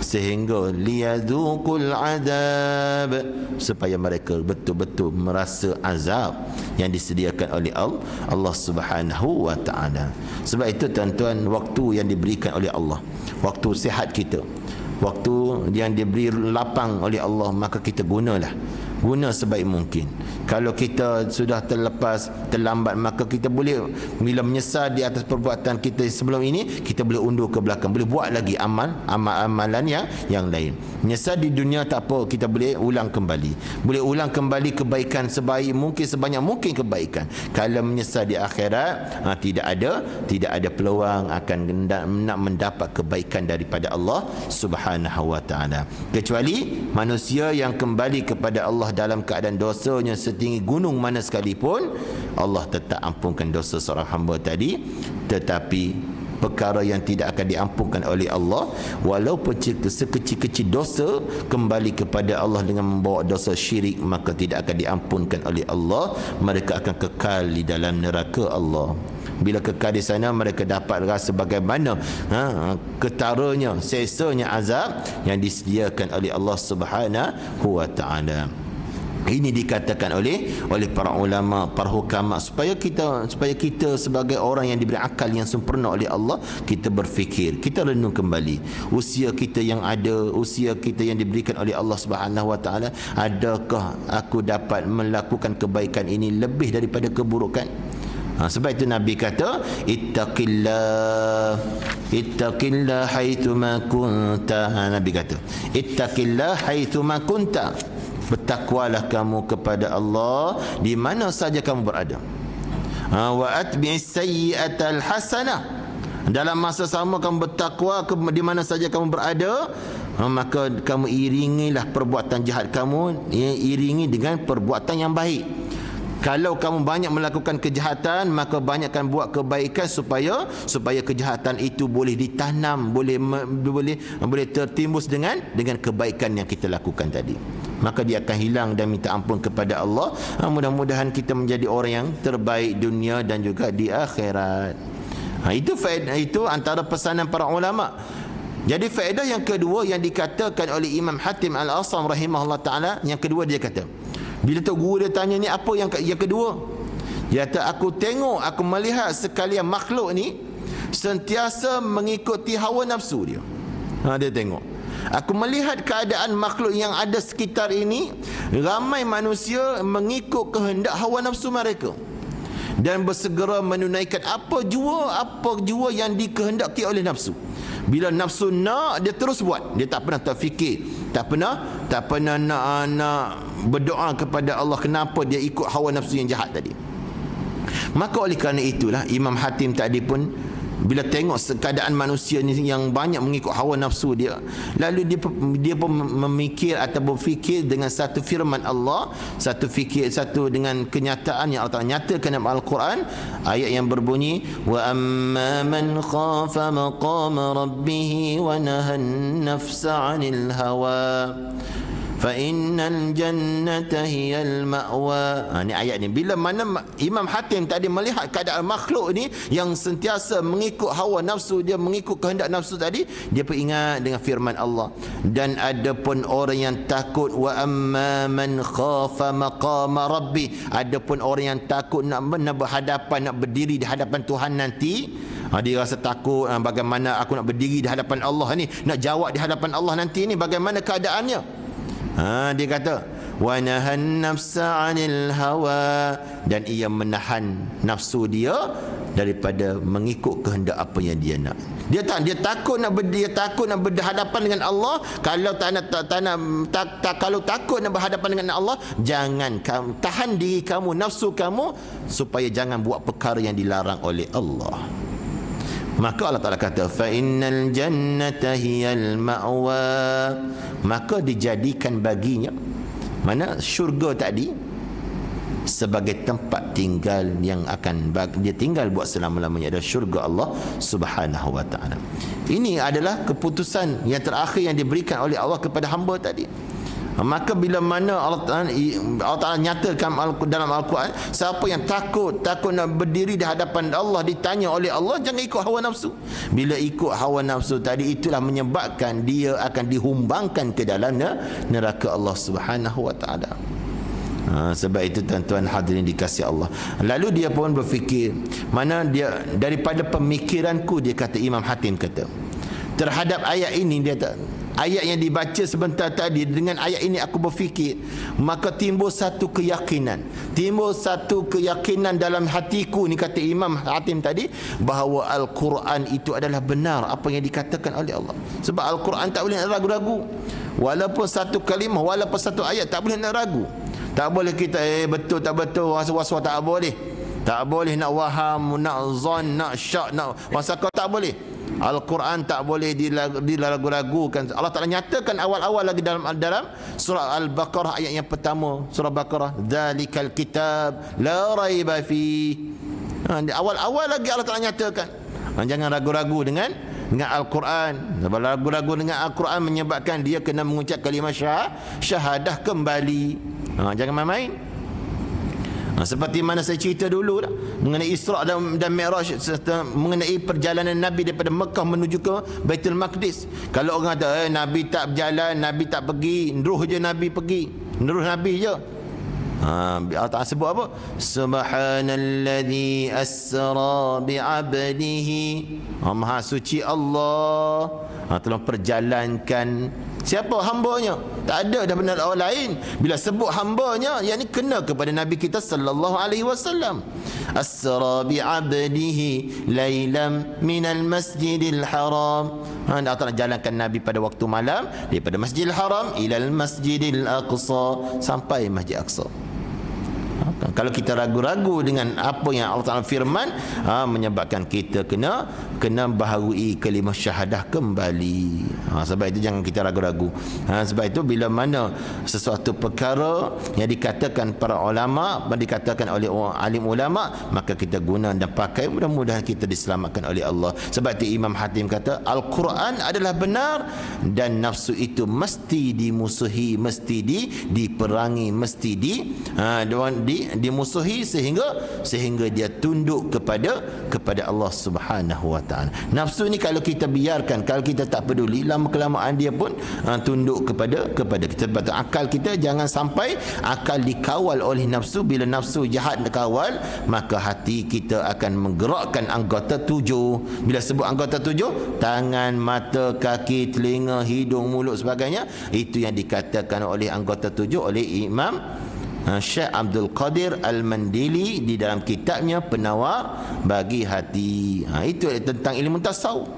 Sehingga liyadhuqul adab, supaya mereka betul-betul merasa azab yang disediakan oleh Allah Subhanahu wa ta'ala. Sebab itu tuan-tuan, waktu yang diberikan oleh Allah, waktu sihat kita, waktu yang diberi lapang oleh Allah, maka kita gunalah Guna sebaik mungkin. Kalau kita sudah terlambat, maka kita boleh, bila menyesal di atas perbuatan kita sebelum ini, kita boleh undur ke belakang, boleh buat lagi amalan yang lain. Menyesal di dunia tak apa, kita boleh ulang kembali. Boleh ulang kembali kebaikan sebaik mungkin, sebanyak mungkin kebaikan. Kalau menyesal di akhirat, tidak ada peluang akan nak mendapat kebaikan daripada Allah Subhanahu wa taala. Kecuali manusia yang kembali kepada Allah dalam keadaan dosanya setinggi gunung mana sekalipun, Allah tetap ampunkan dosa seorang hamba tadi. Tetapi perkara yang tidak akan diampunkan oleh Allah, walaupun sekecil-kecil dosa, kembali kepada Allah dengan membawa dosa syirik, maka tidak akan diampunkan oleh Allah. Mereka akan kekal di dalam neraka Allah. Bila kekal di sana, mereka dapat rasa bagaimana ketaranya, sesanya azab yang disediakan oleh Allah Subhanahu wa taala. Ini dikatakan oleh para ulama, para hukama, supaya kita sebagai orang yang diberi akal yang sempurna oleh Allah, kita berfikir, kita renung kembali usia kita yang ada, usia kita yang diberikan oleh Allah Subhanahu wa taala. Adakah aku dapat melakukan kebaikan ini lebih daripada keburukan? Sebab itu Nabi kata, ittaqillah haitsuma kunta. Nabi kata, ittaqillah haitsuma kunta. Bertakwalah kamu kepada Allah di mana saja kamu berada. Wa atbi'is sayyi'atal hasanah. Dalam masa sama kamu bertakwa di mana saja kamu berada, maka kamu iringilah perbuatan jahat kamu, iringi dengan perbuatan yang baik. Kalau kamu banyak melakukan kejahatan, maka banyakkan buat kebaikan supaya kejahatan itu boleh ditanam, boleh tertimbus dengan kebaikan yang kita lakukan tadi. Maka dia akan hilang dan minta ampun kepada Allah. Mudah-mudahan kita menjadi orang yang terbaik dunia dan juga di akhirat. Itu faedah, itu antara pesanan para ulama. Jadi faedah yang kedua yang dikatakan oleh Imam Hatim Al-Asam rahimahullah taala, yang kedua dia kata, bila Tok Guru dia tanya ni apa yang kedua, dia kata, aku melihat sekalian makhluk ni sentiasa mengikuti hawa nafsu dia. Dia tengok, aku melihat keadaan makhluk yang ada sekitar ini, ramai manusia mengikut kehendak hawa nafsu mereka dan bersegera menunaikan apa jua yang dikehendaki oleh nafsu. Bila nafsu nak, dia terus buat. Dia tak pernah terfikir, tak pernah nak berdoa kepada Allah kenapa dia ikut hawa nafsu yang jahat tadi. Maka oleh kerana itulah Imam Hatim tadi pun bila tengok keadaan manusia ni yang banyak mengikut hawa nafsu dia, lalu dia pun memikir atau berfikir dengan satu firman Allah, satu dengan kenyataan yang Allah nyatakan dalam Al-Quran, ayat yang berbunyi, wa amma man khafa maqama rabbih wa nahan nafsa 'anil hawa fa innal jannata hiyal ma'wa. Ini ayat ni. Bila mana Imam Hatim tadi melihat keadaan makhluk ni yang sentiasa mengikut hawa nafsu dia, mengikut kehendak nafsu tadi, dia pun ingat dengan firman Allah, dan adapun orang yang takut, wa amma man khafa maqama rabbi, adapun orang yang takut nak berhadapan, nak berdiri di hadapan Tuhan nanti. Dia rasa takut, bagaimana aku nak berdiri di hadapan Allah ni, nak jawab di hadapan Allah nanti ni, bagaimana keadaannya. Dia kata, wa nahan nafsa 'anil hawa, dan ia menahan nafsu dia daripada mengikut kehendak apa yang dia nak. Dia takut nak berhadapan dengan Allah. Kalau kalau takut nak berhadapan dengan Allah, jangan kamu tahan diri kamu, nafsu kamu, supaya jangan buat perkara yang dilarang oleh Allah. Maka Allah Ta'ala kata, fa innal jannata hiyal ma'wa, maka dijadikan baginya, mana syurga tadi, sebagai tempat tinggal yang akan dia tinggal buat selama-lamanya, adalah syurga Allah Subhanahu wa taala. Ini adalah keputusan yang terakhir yang diberikan oleh Allah kepada hamba tadi. Maka bila mana Allah Ta'ala nyatakan dalam Al-Quran, siapa yang takut nak berdiri di hadapan Allah, ditanya oleh Allah, jangan ikut hawa nafsu. Bila ikut hawa nafsu tadi, itulah menyebabkan dia akan dihumbangkan ke dalam neraka Allah Subhanahu wa taala. Sebab itu tuan-tuan hadirin dikasihi Allah, lalu dia pun berfikir, mana dia daripada pemikiranku, dia kata, Imam Hatim kata terhadap ayat ini, dia ayat yang dibaca sebentar tadi, dengan ayat ini aku berfikir, maka timbul satu keyakinan. Timbul satu keyakinan dalam hatiku, ni kata Imam Hatim tadi, bahawa Al-Quran itu adalah benar apa yang dikatakan oleh Allah. Sebab Al-Quran tak boleh nak ragu-ragu. Walaupun satu kalimah, walaupun satu ayat, tak boleh nak ragu. Tak boleh kita betul tak betul, was-was, tak boleh. Tak boleh nak waham, nak zon, nak syak, nak wasakah, tak boleh. Al-Quran tak boleh diragu-ragukan. Allah Ta'ala nyatakan awal-awal lagi dalam surah Al-Baqarah ayat yang pertama, surah Baqarah, dzalikal kitab la raiba fi. Awal-awal lagi Allah Ta'ala nyatakan. Jangan ragu-ragu dengan Al-Quran. Sebab ragu-ragu dengan Al-Quran menyebabkan dia kena mengucap kalimah syahadah kembali. Jangan main-main. Seperti mana saya cerita dulu dah, mengenai Isra' dan Mi'raj, mengenai perjalanan Nabi daripada Mekah menuju ke Baitul Maqdis. Kalau orang kata Nabi tak berjalan, Nabi tak pergi, neruh je Nabi pergi, neruh Nabi je. Allah Ta'ala sebut apa? Subhanalladzi asra bi'abdihi. Maha suci Allah telah perjalankan siapa? Hambanya. Tak ada dah benar orang lain. Bila sebut hambanya, yang ni kena kepada Nabi kita sallallahu alaihi wasallam. Asra bi'abdihi lailam minal masjidil haram. Allah Ta'ala jalankan Nabi pada waktu malam daripada Masjidil Haram ilal Masjidil Aqsa, sampai Masjid Aqsa. Kalau kita ragu-ragu dengan apa yang Allah Ta'ala firman, menyebabkan kita kena baharui kalimah syahadah kembali. Sebab itu jangan kita ragu-ragu. Sebab itu bila mana sesuatu perkara yang dikatakan para ulama, dikatakan oleh alim ulama, maka kita guna dan pakai, mudah-mudahan kita diselamatkan oleh Allah. Sebab itu Imam Hatim kata Al-Quran adalah benar, dan nafsu itu mesti dimusuhi, mesti diperangi, mesti dimusuhi sehingga dia tunduk kepada Allah Subhanahu wa taala. Nafsu ni kalau kita biarkan, kalau kita tak peduli, lama kelamaan dia pun tunduk kepada kita. Sebab akal kita jangan sampai akal dikawal oleh nafsu. Bila nafsu jahat dikawal, maka hati kita akan menggerakkan anggota tujuh. Bila sebut anggota tujuh, tangan, mata, kaki, telinga, hidung, mulut, sebagainya, itu yang dikatakan oleh anggota tujuh oleh Imam Syekh Abdul Qadir Al-Mandili di dalam kitabnya Penawar Bagi Hati. Itu tentang ilmu tasawuf.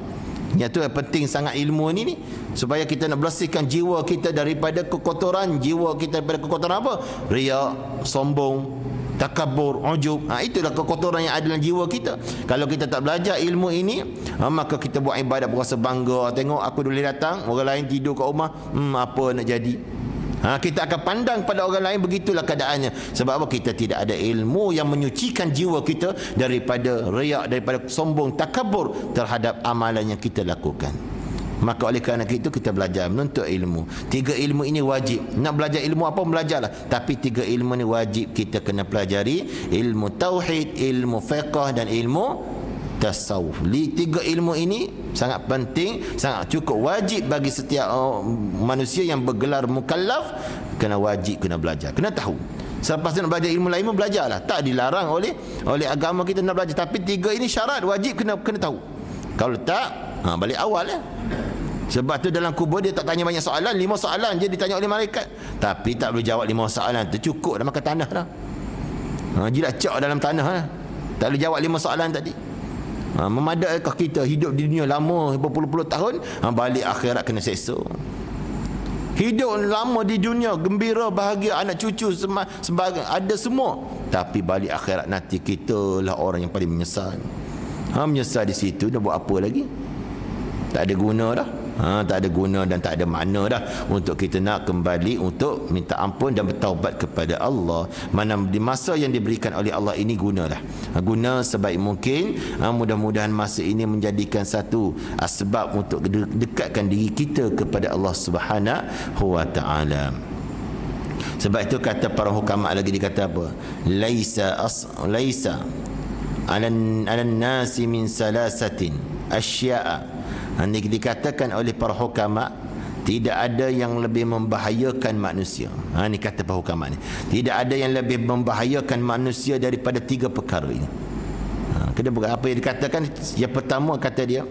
Itu penting sangat ilmu ni supaya kita nak bersihkan jiwa kita daripada kekotoran. Jiwa kita daripada kekotoran apa? Riak, sombong, takabur, ujub. Itulah kekotoran yang ada dalam jiwa kita. Kalau kita tak belajar ilmu ini, maka kita buat ibadat berasa bangga. Tengok aku boleh datang, orang lain tidur kat rumah, apa nak jadi? Kita akan pandang pada orang lain, begitulah keadaannya. Sebab apa? Kita tidak ada ilmu yang menyucikan jiwa kita daripada riak, daripada sombong, takabur terhadap amalan yang kita lakukan. Maka oleh kerana itu kita belajar menuntut ilmu. 3 ilmu ini wajib. Nak belajar ilmu apa, belajarlah. Tapi 3 ilmu ini wajib kita kena pelajari. Ilmu tauhid, ilmu fiqh dan ilmu tasawuf. 3 ilmu ini sangat penting, sangat cukup wajib bagi setiap manusia yang bergelar mukallaf. Kena wajib, kena belajar, kena tahu. Selepas nak belajar ilmu lain pun belajarlah. Tak dilarang oleh agama kita nak belajar. Tapi 3 ini syarat wajib, kena tahu. Kalau tak, balik awal ya. Sebab tu dalam kubur dia tak tanya banyak soalan, 5 soalan je ditanya oleh malaikat. Tapi tak boleh jawab 5 soalan tu, cukup dah makan tanah dah. Jilat cak dalam tanah dah. Tak boleh jawab 5 soalan tadi. Memadakkah kita hidup di dunia lama berpuluh-puluh tahun, balik akhirat kena seksa. Hidup lama di dunia gembira, bahagia, anak cucu sebagai ada semua, tapi balik akhirat nanti kita lah orang yang paling menyesal. Menyesal di situ dah buat apa lagi? Tak ada guna dah. Tak ada guna dan tak ada makna dah untuk kita nak kembali untuk minta ampun dan bertaubat kepada Allah. Mana di masa yang diberikan oleh Allah ini, gunalah. Guna sebaik mungkin. Mudah-mudahan masa ini menjadikan satu sebab untuk dekatkan diri kita kepada Allah Subhanahu wa taala. Sebab itu kata para hukama lagi, dikata apa? Laisa 'alan nasi min salasatin asya'a. Ini dikatakan oleh para hukama, tidak ada yang lebih membahayakan manusia. Ini kata para hukama ni. Tidak ada yang lebih membahayakan manusia daripada 3 perkara ini. Kenapa? Apa yang dikatakan? Yang pertama kata dia,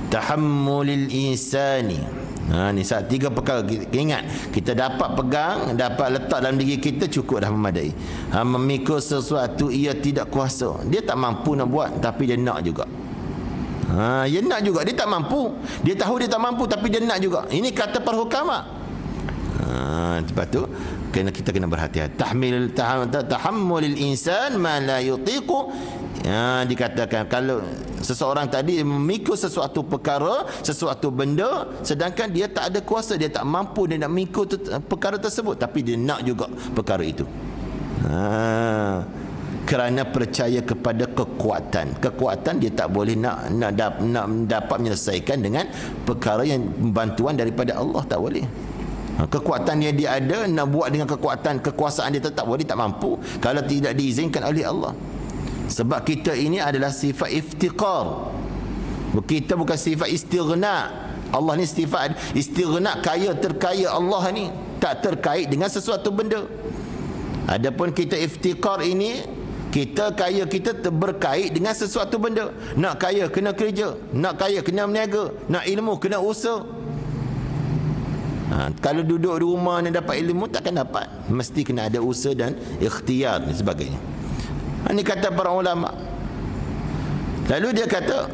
tahammulil insani Ni saat 3 perkara kita ingat, kita dapat pegang, dapat letak dalam diri kita, cukup dah memadai. Memikul sesuatu ia tidak kuasa. Dia tak mampu nak buat, tapi dia nak juga. Dia nak juga, dia tak mampu. Dia tahu dia tak mampu, tapi dia nak juga. Ini kata para hukama. Sebab tu kita kena berhati-hati. Tahammulil insan ma la yutiqu. Dikatakan kalau seseorang tadi memikul sesuatu perkara, sesuatu benda, sedangkan dia tak ada kuasa, dia tak mampu, dia nak memikul perkara tersebut, tapi dia nak juga perkara itu. Kerana percaya kepada kekuatan dia tak boleh nak dapat menyelesaikan dengan perkara yang bantuan daripada Allah, tak boleh. Kekuatan yang dia ada, nak buat dengan kekuasaan dia tetap boleh, tak mampu kalau tidak diizinkan oleh Allah. Sebab kita ini adalah sifat iftiqar. Kita bukan sifat istighna. Allah ni sifat istighna, kaya, terkaya. Allah ni tak terkait dengan sesuatu benda. Adapun kita iftiqar ini, kita kaya, kita berkait dengan sesuatu benda. Nak kaya kena kerja, nak kaya kena berniaga, nak ilmu kena usaha. Kalau duduk di rumah ni dapat ilmu, takkan dapat. Mesti kena ada usaha dan ikhtiar dan sebagainya. Ini kata para ulama. Lalu dia kata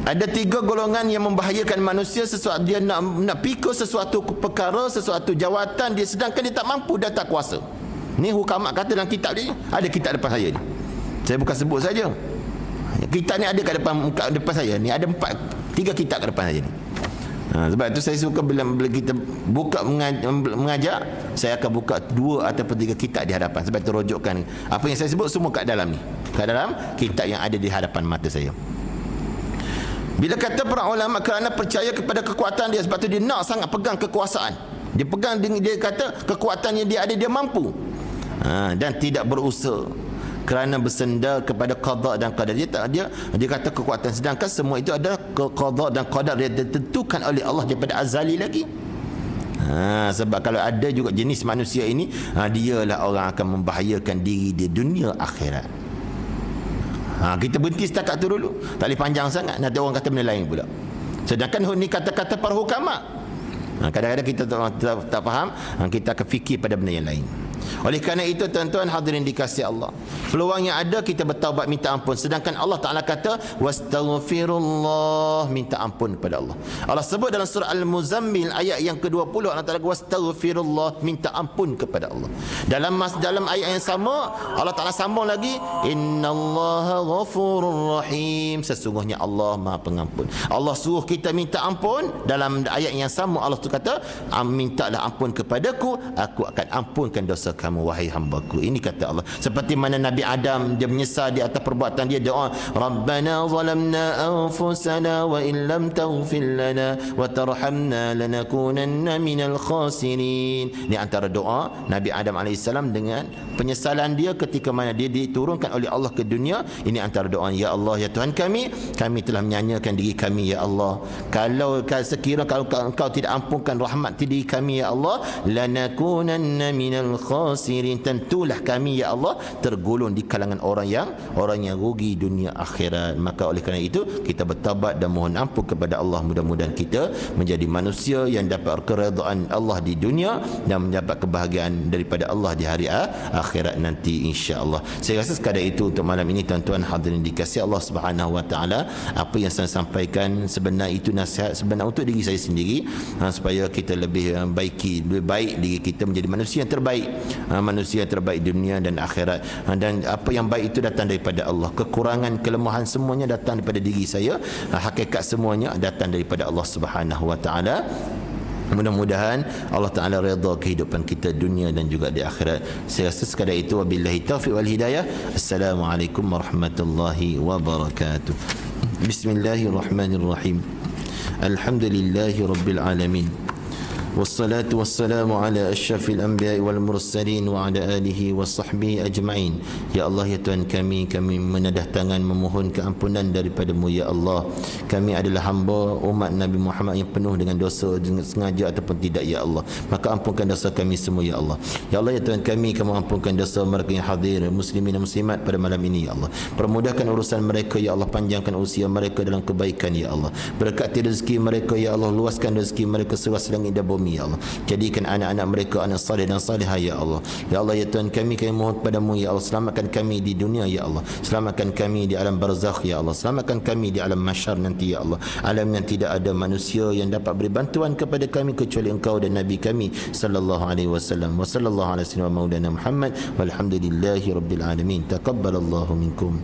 ada 3 golongan yang membahayakan manusia. Sesuatu dia nak pikul sesuatu perkara, sesuatu jawatan dia, sedangkan dia tak mampu dan tak kuasa. Ni hukama kata dalam kitab dia. Ada kitab depan saya ni. Saya bukan sebut saja. Kitab ni ada kat depan saya ni. Ada 3 kitab kat depan saya ni. Sebab itu saya suka bila kita buka mengajar, saya akan buka 2 ataupun 3 kitab di hadapan. Sebab itu rujukan apa yang saya sebut semua kat dalam ni, kat dalam kitab yang ada di hadapan mata saya. Bila kata para ulama kerana percaya kepada kekuatan dia, sebab tu dia nak sangat pegang kekuasaan. Dia pegang, dia kata kekuatan yang dia ada, dia mampu. Dan tidak berusaha kerana bersendar kepada qada dan qadar. Dia kata kekuatan, sedangkan semua itu adalah qada dan qadar yang ditentukan oleh Allah daripada azali lagi. Sebab kalau ada juga jenis manusia ini, dialah orang akan membahayakan diri di dunia akhirat. Kita berhenti setakat tu dulu, tak boleh panjang sangat, nanti orang kata benda lain pula. Sedangkan ni kata-kata para hukama. Kadang-kadang kita tak faham, kita akan fikir pada benda yang lain. Oleh kerana itu tuan-tuan hadirin dikasihi Allah, peluang yang ada kita bertaubat minta ampun. Sedangkan Allah Ta'ala kata wastaghfirullah, minta ampun kepada Allah. Allah sebut dalam surah Al-Muzammil ayat yang ke-20, Allah Ta'ala wastaghfirullah, minta ampun kepada Allah. Dalam ayat yang sama Allah Ta'ala sambung lagi, innallaha ghafurur rahim, sesungguhnya Allah Maha Pengampun. Allah suruh kita minta ampun. Dalam ayat yang sama Allah tu kata, mintalah ampun kepadaku, aku akan ampunkan dosa kamu wahai hambaku. Ini kata Allah. Seperti mana Nabi Adam, dia menyesal di atas perbuatan dia, doa Rabbana zalamna anfusana wa in lam taghfir lana wa tarhamna lanakunanna minal khasirin. Ini antara doa Nabi Adam AS dengan penyesalan dia ketika mana dia diturunkan oleh Allah ke dunia. Ini antara doa, ya Allah, ya Tuhan kami telah menyanyiakan diri kami, ya Allah, kalau sekiranya engkau tidak ampunkan rahmat diri kami, ya Allah, lanakunanna minal khasirin, tentulah kami, ya Allah, tergolong di kalangan orang yang rugi dunia akhirat. Maka oleh kerana itu kita bertaubat dan mohon ampun kepada Allah. Mudah-mudahan kita menjadi manusia yang dapat keredaan Allah di dunia dan mendapat kebahagiaan daripada Allah di hari akhirat nanti, insya-Allah. Saya rasa sekadar itu untuk malam ini tuan-tuan hadirin dikasihi Allah Subhanahu wa taala. Apa yang saya sampaikan sebenarnya itu nasihat sebenar untuk diri saya sendiri, supaya kita lebih baik diri kita menjadi manusia yang terbaik, manusia yang terbaik dunia dan akhirat. Dan apa yang baik itu datang daripada Allah. Kekurangan, kelemahan semuanya datang daripada diri saya. Hakikat semuanya datang daripada Allah Subhanahu wa taala. Mudah-mudahan Allah Ta'ala redha kehidupan kita dunia dan juga di akhirat. Saya rasa sekadar itu. Wabillahi taufiq wal hidayah. Assalamualaikum warahmatullahi wabarakatuh. Bismillahirrahmanirrahim. Alhamdulillahi rabbil alamin. Wassalatu wassalamu ala asyrafil anbiya'i wal mursalin wa ala alihi wa sahbihi ajma'in. Ya Allah, ya Tuhan kami menadah tangan memohon keampunan daripada-Mu ya Allah. Kami adalah hamba umat Nabi Muhammad yang penuh dengan dosa, dengan sengaja ataupun tidak ya Allah. Maka ampunkan dosa kami semua ya Allah. Ya Allah, ya Tuhan kami ampunkan dosa mereka yang hadir, muslimin dan muslimat pada malam ini ya Allah. Permudahkan urusan mereka ya Allah, panjangkan usia mereka dalam kebaikan ya Allah. Berkati rezeki mereka ya Allah, luaskan rezeki mereka seluas langit dan bumi ya Allah. Jadikan anak-anak mereka anak salih dan salihah ya Allah. Ya Allah, ya Tuhan kami mohon padamu ya Allah, selamatkan kami di dunia ya Allah, selamatkan kami di alam barzakh ya Allah, selamatkan kami di alam mahsyar nanti ya Allah, alam yang tidak ada manusia yang dapat beri bantuan kepada kami kecuali Engkau dan Nabi kami sallallahu alaihi wasallam. Wa sallallahu ala sayyidina maulana Muhammad walhamdulillahi rabbil alamin. Taqabbalallahu minkum.